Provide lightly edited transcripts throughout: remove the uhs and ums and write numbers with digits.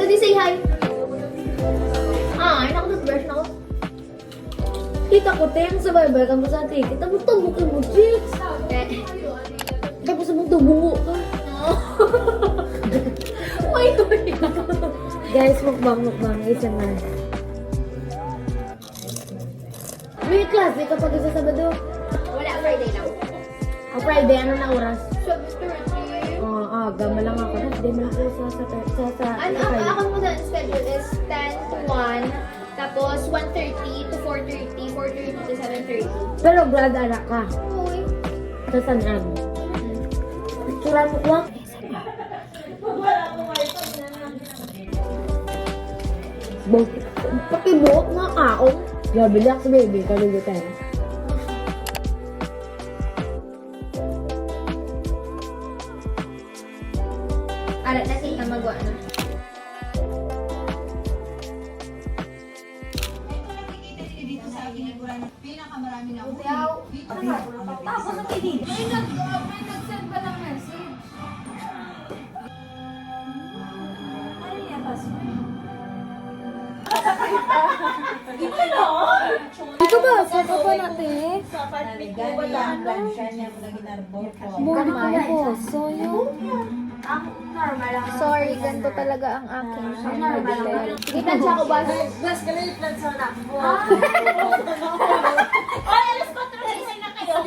Daddy, say hi. Ay, nakatutbrush na ako. Kita ko, Tem, sa bye-bye ka mo sa atin. Kita mo tabok mo, chicks. Tapos mo tubungo ka. May tuloy. Guys, mukbang. Isa na. May klase kapag isa Sabado. Wala, Friday lang. Friday, ano na oras? 12:30. Aga, malang ako. Hindi mo lang ako sa Ako mo na schedule is 10 to 1, tapos 1:30 to 4:30, 4:30 to 7:30. Pero grad anak ka. Uy. Sa Sanag. Picturean mo ko. Pakibuhok nga kaong. Grabe lang sa baby, kalugutan. Alat na sila magawa na. Pinakamarami na uyaw. Tapos ang pinili. May nag-send ba ng message? Ano yan, Ito ba? Sa pa natin? Bumay ko. So yun. Sorry, ganito talaga ang aking normal. Sige, tansya ko ba? Plus, galit lang sa anak mo. Ay, alas 4 na kayo.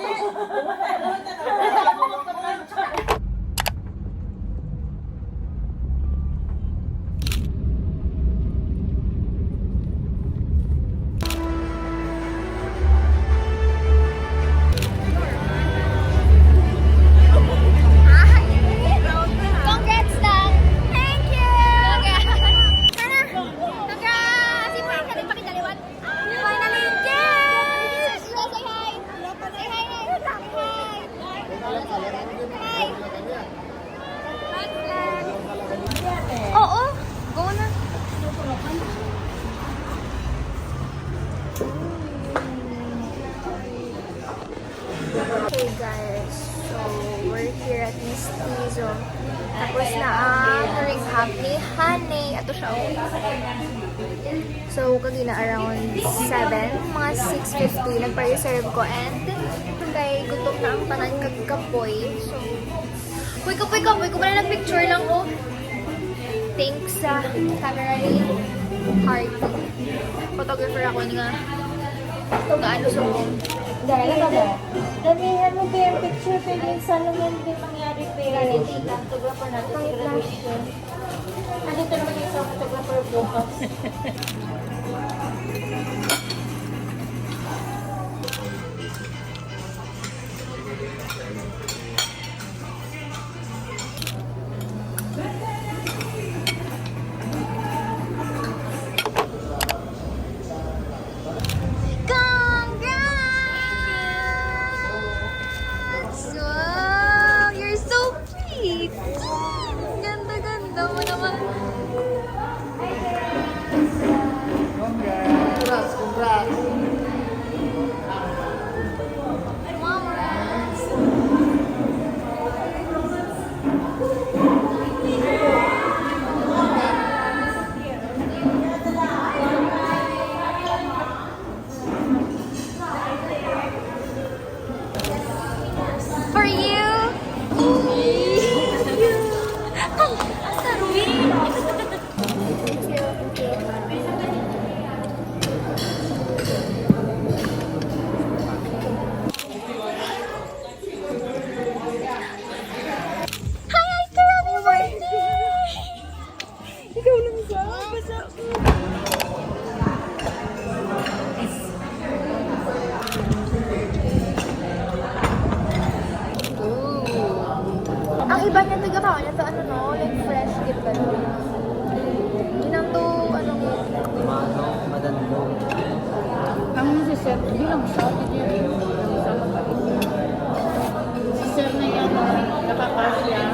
Congrats lang! Thank you! Congrats! Congrats! Si Mark, ka din pakitaliwan. Finally! Yes! Say hi! Say hi! Say hi! Oo! Go na! Hey guys, so we're here at Miss Tizo. Tapos na ang recap ni Honey. Ato siya. So, kagina around 7, mga 6:50, nagpa-reserve ko. And, kay gutom na ang tanan kagkapoy. So, kapoy ko pala nag-picture lang ko. Thanks sa camera ni Hardy. Photographer ako nga. Gaano sa mo. Dahil ka ba? Damihan mo ba yung picture? Pero minsan naman din mangyari pa yun. Photographer natin. Kahit lang. Andito naman yung isang photographer bukas. Congrats! Wow! You're so cute! Ganda-ganda mo naman. Congrats! For you! Ang sarwin! Hi, Ate! Happy birthday! Ikaw lang ba? Basta ko. Ang iba niya taga niya sa ano no, like fresh gift ba no? Yun ang to, ano mo? Manong madandong. Ang nasa-set, hindi lang siya. Hindi yung sama pa rin. Si sir na yan, nakakasya.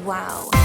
Wow.